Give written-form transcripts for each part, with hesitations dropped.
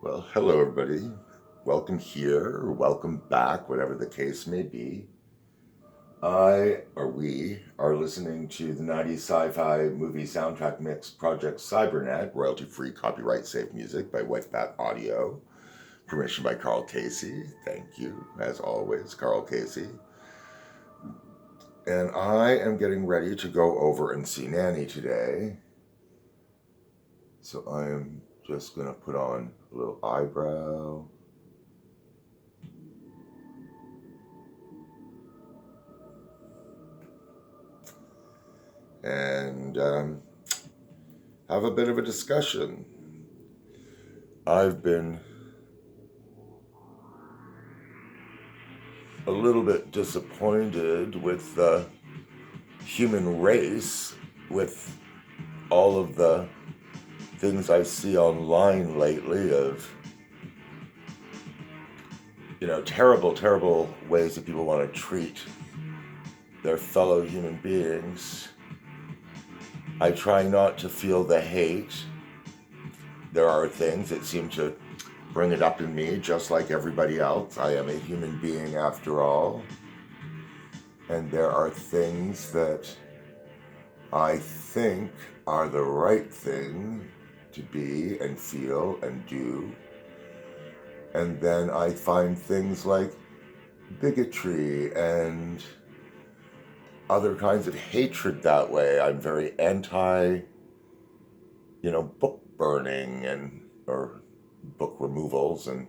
Well, hello everybody. Welcome here, or welcome back, whatever the case may be. We are listening to the 90s sci-fi movie soundtrack mix Project Cybernet, royalty-free, copyright-safe music by Whitebat Audio. Permission by Carl Casey. Thank you, as always, Carl Casey. And I am getting ready to go over and see Nanny today. So I am just going to put on a little eyebrow. And have a bit of a discussion. I've been a little bit disappointed with the human race, with all of the things I see online lately of, terrible ways that people want to treat their fellow human beings. I try not to feel the hate. There are things that seem to bring it up in me, just like everybody else. I am a human being after all. And there are things that I think are the right thing to be and feel and do. And then I find things like bigotry and other kinds of hatred that way. I'm very anti, book burning or book removals, and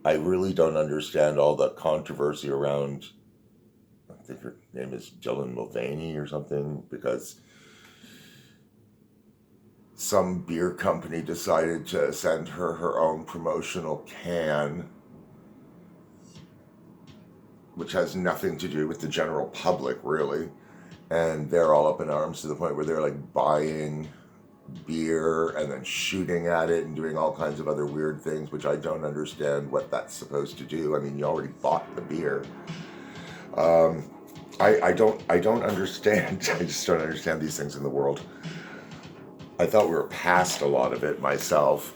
I really don't understand all the controversy around, I think her name is Dylan Mulvaney or something, because some beer company decided to send her own promotional can, which has nothing to do with the general public, really. And they're all up in arms to the point where they're like buying beer and then shooting at it and doing all kinds of other weird things, which I don't understand what that's supposed to do. I mean, you already bought the beer. I don't understand. I just don't understand these things in the world. I thought we were past a lot of it myself.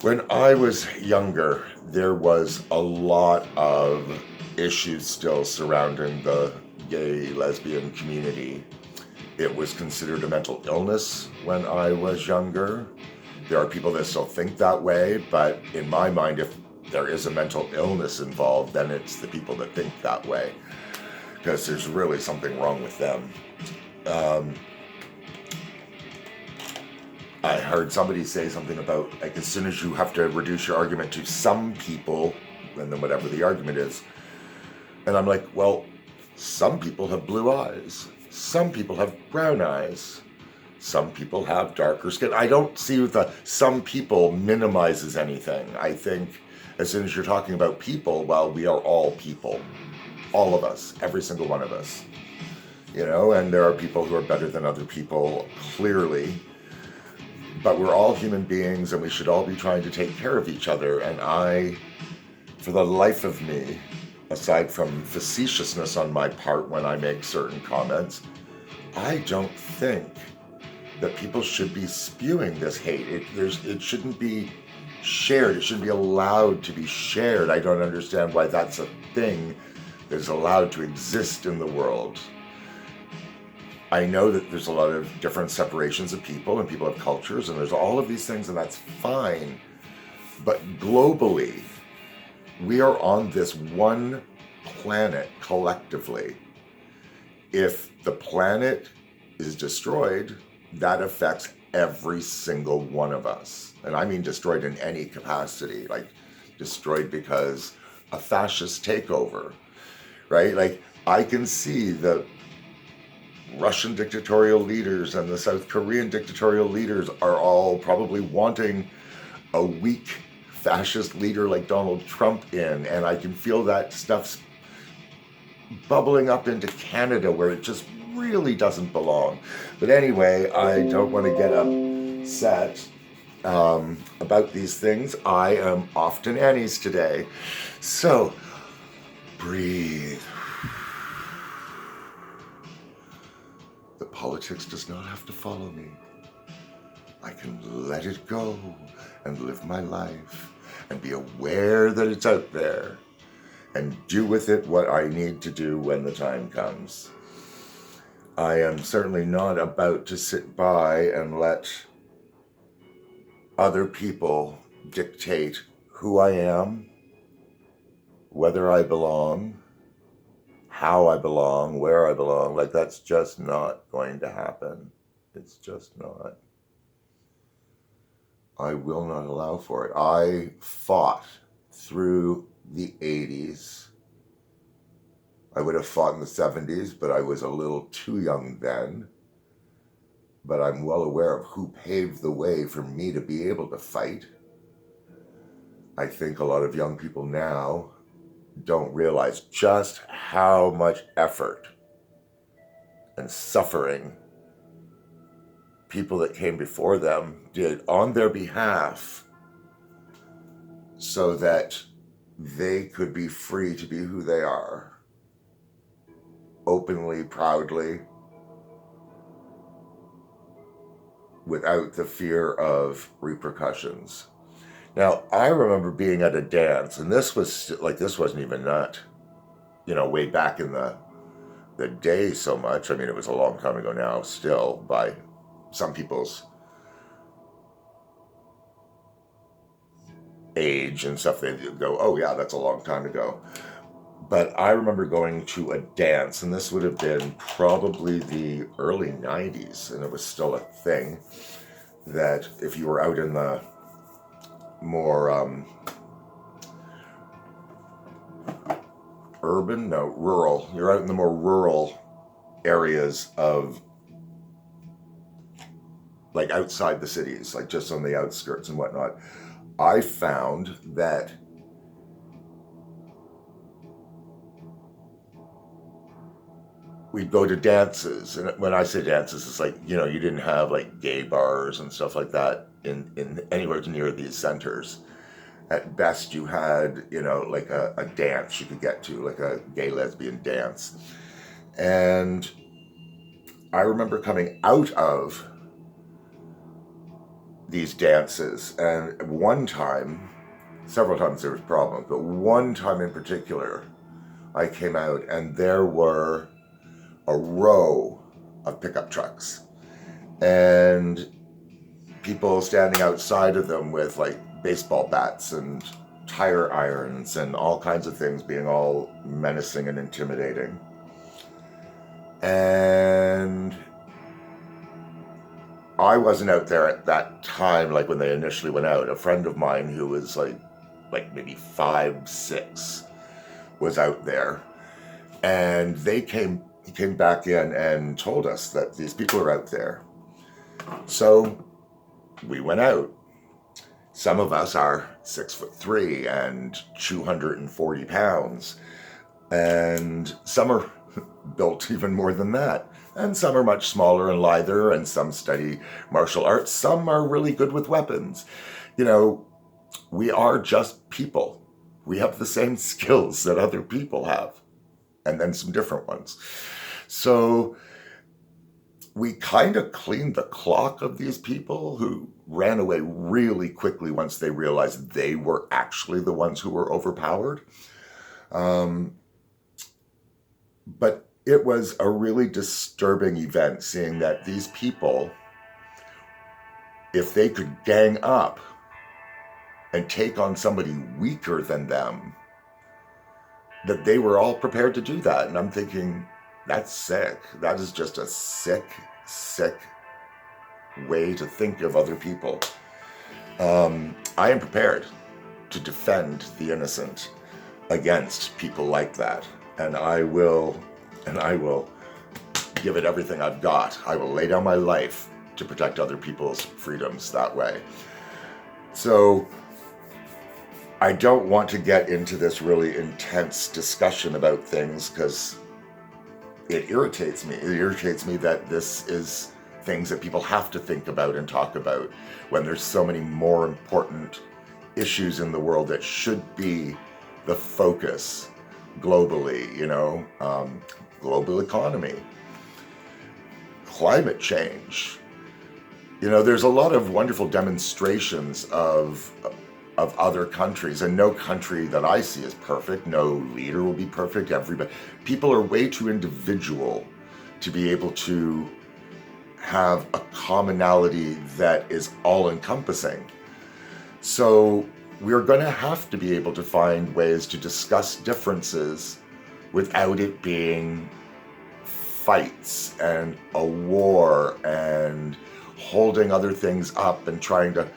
When I was younger, there was a lot of issues still surrounding the gay, lesbian community. It was considered a mental illness when I was younger. There are people that still think that way, but in my mind, if there is a mental illness involved, then it's the people that think that way, because there's really something wrong with them. I heard somebody say something about, like, as soon as you have to reduce your argument to some people, and then whatever the argument is. And I'm like, well, some people have blue eyes. Some people have brown eyes. Some people have darker skin. I don't see the some people minimizes anything. I think as soon as you're talking about people, well, we are all people. All of us, every single one of us. And there are people who are better than other people, clearly. But we're all human beings, and we should all be trying to take care of each other. And I, for the life of me, aside from facetiousness on my part when I make certain comments, I don't think that people should be spewing this hate. It shouldn't be shared. It shouldn't be allowed to be shared. I don't understand why that's a thing that is allowed to exist in the world. I know that there's a lot of different separations of people, and people have cultures, and there's all of these things, and that's fine. But globally, we are on this one planet collectively. If the planet is destroyed, that affects every single one of us. And I mean destroyed in any capacity, like destroyed because a fascist takeover, right? Like, I can see the Russian dictatorial leaders and the South Korean dictatorial leaders are all probably wanting a weak fascist leader like Donald Trump in, and I can feel that stuff's bubbling up into Canada where it just really doesn't belong. But anyway, I don't want to get upset about these things. I am off to Nanny's today. So, breathe. The politics does not have to follow me. I can let it go and live my life and be aware that it's out there and do with it what I need to do when the time comes. I am certainly not about to sit by and let other people dictate who I am, whether I belong, how I belong, where I belong. Like, that's just not going to happen. It's just not. I will not allow for it. I fought through the 80s. I would have fought in the 70s, but I was a little too young then. But I'm well aware of who paved the way for me to be able to fight. I think a lot of young people now don't realize just how much effort and suffering people that came before them did on their behalf so that they could be free to be who they are, openly, proudly, without the fear of repercussions. Now, I remember being at a dance, and this wasn't even not, way back in the day so much. I mean, it was a long time ago now, still, by some people's age and stuff. They go, oh yeah, that's a long time ago. But I remember going to a dance, and this would have been probably the early 90s, and it was still a thing that if you were out in the more rural, you're out in the more rural areas of, like, outside the cities, like just on the outskirts and whatnot. I found that we'd go to dances, and when I say dances, it's like, you didn't have like gay bars and stuff like that in anywhere near these centers. At best, you had, like a dance you could get to, like a gay lesbian dance. And I remember coming out of these dances, and one time, several times there was problems, but one time in particular, I came out and there were a row of pickup trucks and people standing outside of them with like baseball bats and tire irons and all kinds of things, being all menacing and intimidating. And I wasn't out there at that time, like when they initially went out. A friend of mine who was like maybe 5, 6 was out there, and he came back in and told us that these people are out there. So we went out. Some of us are 6'3" and 240 pounds, and some are built even more than that. And some are much smaller and lither, and some study martial arts. Some are really good with weapons. We are just people. We have the same skills that other people have, and then some different ones. So we kind of cleaned the clock of these people who ran away really quickly once they realized they were actually the ones who were overpowered. But it was a really disturbing event, seeing that these people, if they could gang up and take on somebody weaker than them, that they were all prepared to do that. And I'm thinking, that's sick. That is just a sick, sick way to think of other people. I am prepared to defend the innocent against people like that. And I will give it everything I've got. I will lay down my life to protect other people's freedoms that way. So I don't want to get into this really intense discussion about things because it irritates me. It irritates me that this is things that people have to think about and talk about when there's so many more important issues in the world that should be the focus globally, global economy, climate change, You know, there's a lot of wonderful demonstrations of other countries, and no country that I see is perfect. No leader will be perfect. Everybody, people are way too individual to be able to have a commonality that is all-encompassing. So we're going to have to be able to find ways to discuss differences without it being fights and a war and holding other things up and trying to,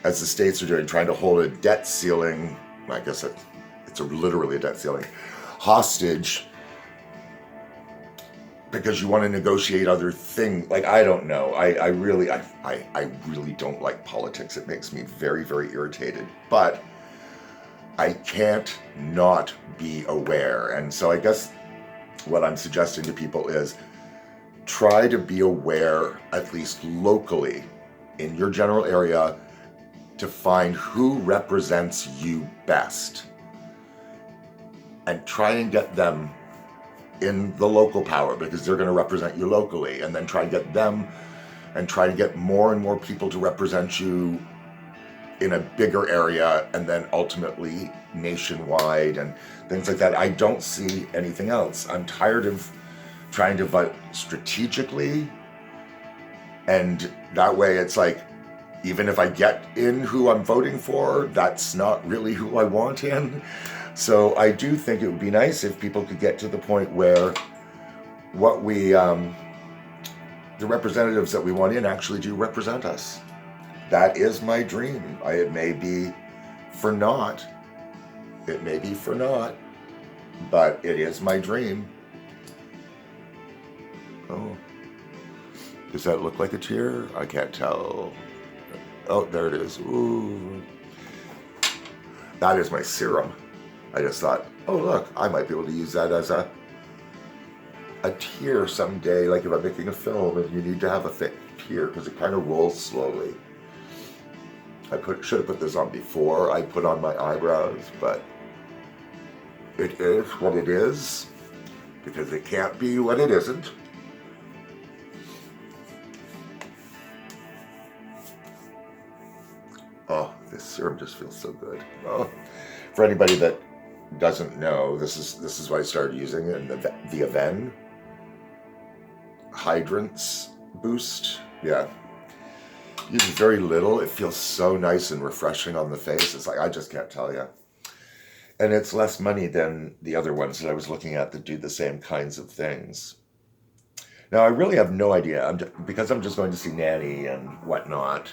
as the states are doing, trying to hold a debt ceiling, I guess it's literally a debt ceiling, hostage because you want to negotiate other things. Like, I don't know. I really don't like politics. It makes me very, very irritated. But I can't not be aware. And so I guess what I'm suggesting to people is try to be aware, at least locally, in your general area, to find who represents you best. And try and get them in the local power, because they're going to represent you locally, and then try and get them and try to get more and more people to represent you in a bigger area, and then ultimately nationwide and things like that. I don't see anything else. I'm tired of trying to vote strategically, and that way it's like, even if I get in who I'm voting for, that's not really who I want in. So I do think it would be nice if people could get to the point where what we, the representatives that we want in actually do represent us. That is my dream. It may be for naught. It may be for naught, but it is my dream. Oh, does that look like a tear? I can't tell. Oh, there it is. Ooh. That is my serum. I just thought, oh look, I might be able to use that as a tear someday, like if I'm making a film and you need to have a thick tear because it kind of rolls slowly. Should have put this on before I put on my eyebrows, but it is what it is, because it can't be what it isn't. Oh, this serum just feels so good. Oh, for anybody that doesn't know, this is why I started using it, the Aven Hydrants Boost. Yeah, use very little. It feels so nice and refreshing on the face. It's like, I just can't tell you. And it's less money than the other ones that I was looking at that do the same kinds of things. Now, I really have no idea, because I'm just going to see Nanny and whatnot,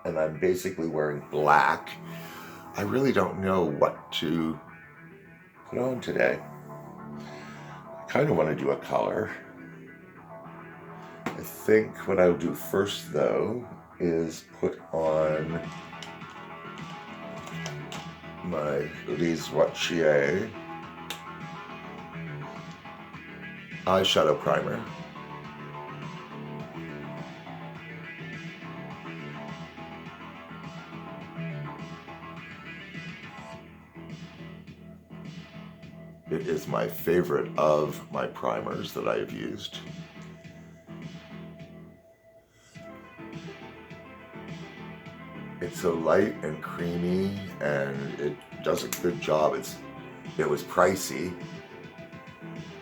and I'm basically wearing black. I really don't know what to put on today. I kind of want to do a color. I think what I'll do first, though, is put on my Lise Wattier eyeshadow primer. It is my favorite of my primers that I have used. It's so light and creamy, and it does a good job. It was pricey.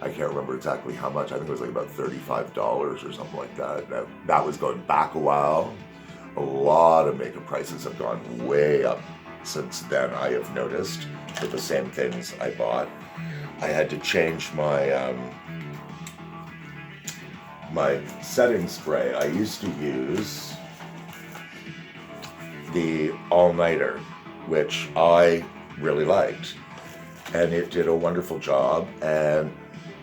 I can't remember exactly how much. I think it was like about $35 or something like that. That was going back a while. A lot of makeup prices have gone way up since then, I have noticed, for the same things I bought. I had to change my my setting spray. I used to use the all-nighter, which I really liked, and it did a wonderful job, and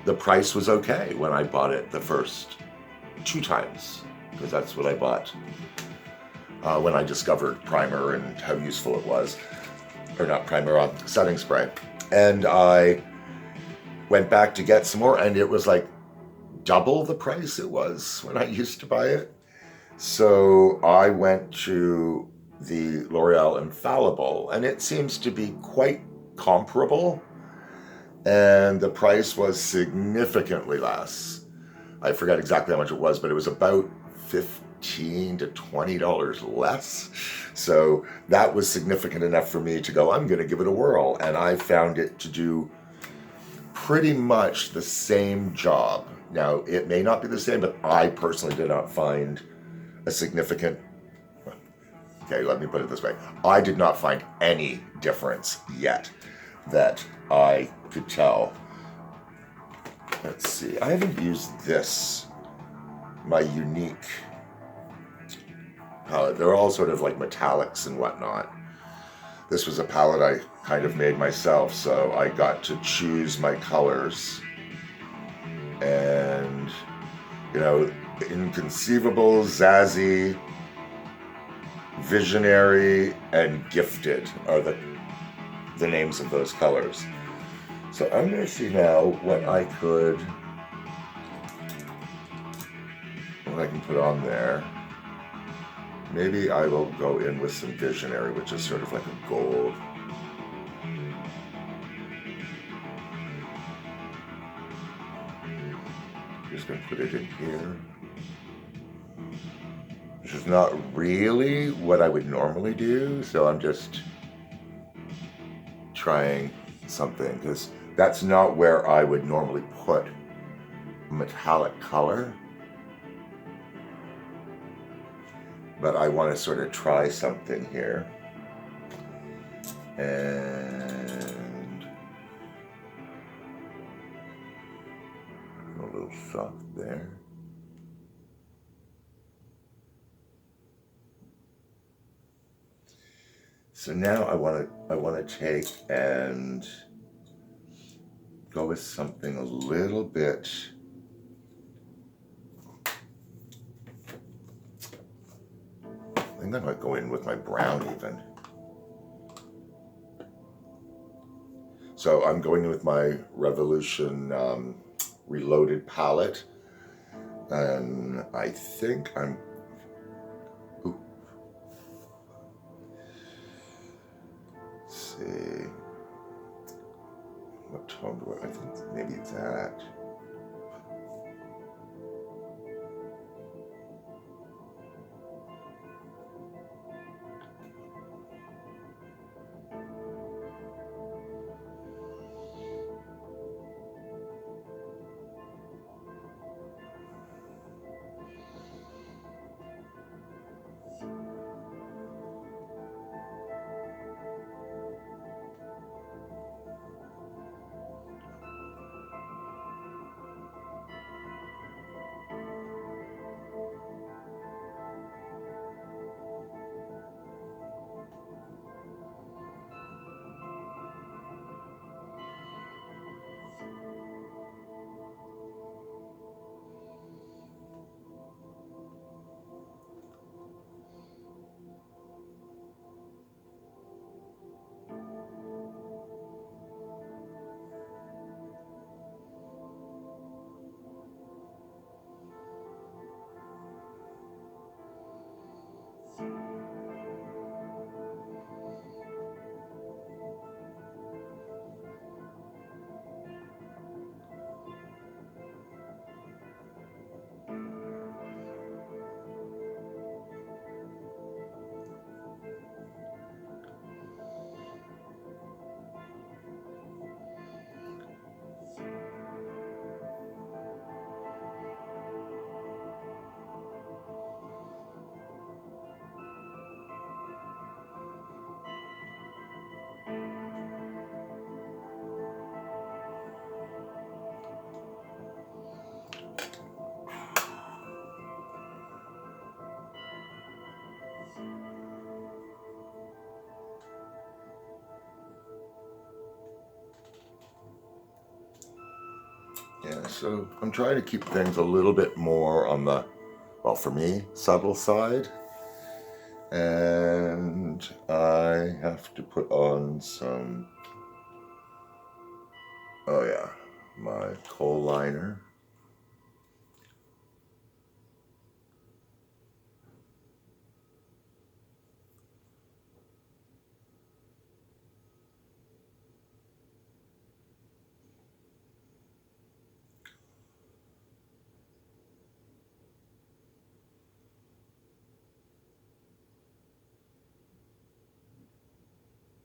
the price was okay when I bought it the first 2 times, because that's what I bought when I discovered primer and how useful it was, or not primer, setting spray. And I went back to get some more, and it was like double the price it was when I used to buy it. So I went to the L'Oreal Infallible, and it seems to be quite comparable, and the price was significantly less. I forget exactly how much it was, but it was about $15 to $20 less. So that was significant enough for me to go, I'm going to give it a whirl. And I found it to do pretty much the same job. Now, it may not be the same, but I personally did not find a significant, okay, let me put it this way. I did not find any difference yet that I could tell. Let's see, I haven't used this, my unique palette. They're all sort of like metallics and whatnot. This was a palette I kind of made myself, so I got to choose my colors. And, you know, inconceivable, zazzy, visionary, and gifted are the names of those colors. So I'm going to see now what I can put on there. Maybe I will go in with some visionary, which is sort of like a gold. Just going to put it in here. Which is not really what I would normally do, so I'm just trying something, because that's not where I would normally put metallic color. But I want to sort of try something here. And a little soft there. So now I want to take and go with something a little bit. I think I might go in with my brown even. So I'm going with my Revolution Reloaded palette, and I think I'm. Ooh. Let's see. What tone do I think maybe that. Yeah, so I'm trying to keep things a little bit more on the, well, for me, subtle side. And I have to put on some, oh yeah, my coal liner.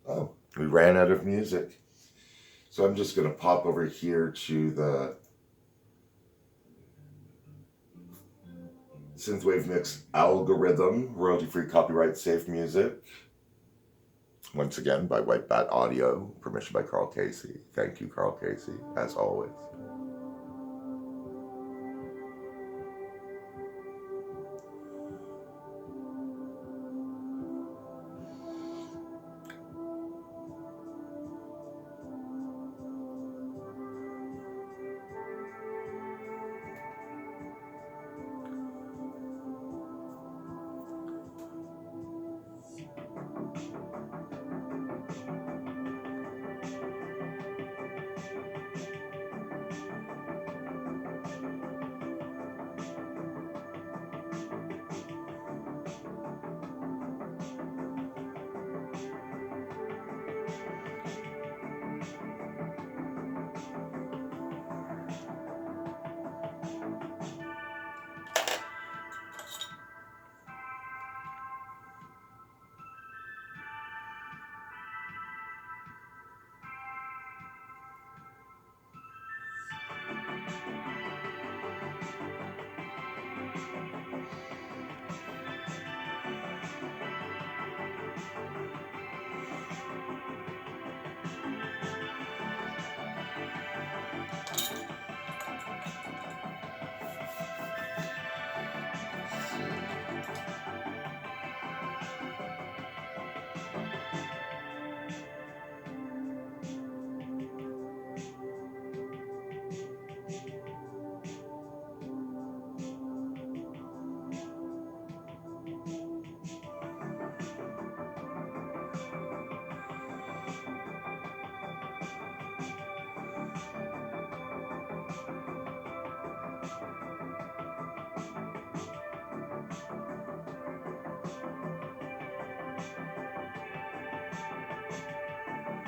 Oh, we ran out of music. So I'm just going to pop over here to the Synthwave Mix algorithm, royalty-free, copyright-safe music. Once again, by White Bat Audio, permission by Carl Casey. Thank you, Carl Casey, as always.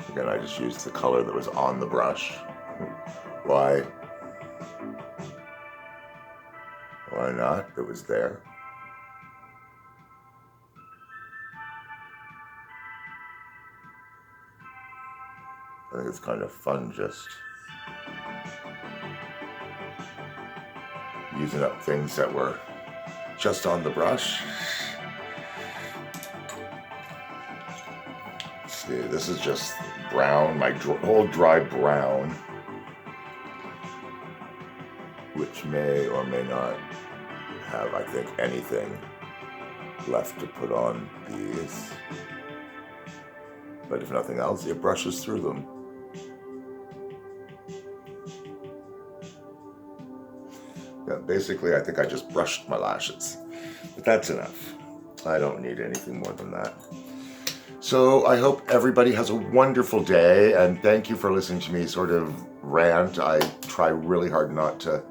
Again, I just used the color that was on the brush. Why? Why not? It was there. I think it's kind of fun just using up things that were just on the brush. See, this is just brown, my whole dry brown, which may or may not have, I think, anything left to put on these. But if nothing else, it brushes through them. Yeah, basically, I think I just brushed my lashes. But that's enough. I don't need anything more than that. So I hope everybody has a wonderful day, and thank you for listening to me sort of rant. I try really hard not to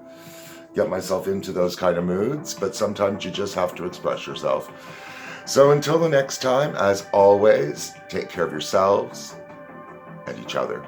get myself into those kind of moods, but sometimes you just have to express yourself. So until the next time, as always, take care of yourselves and each other.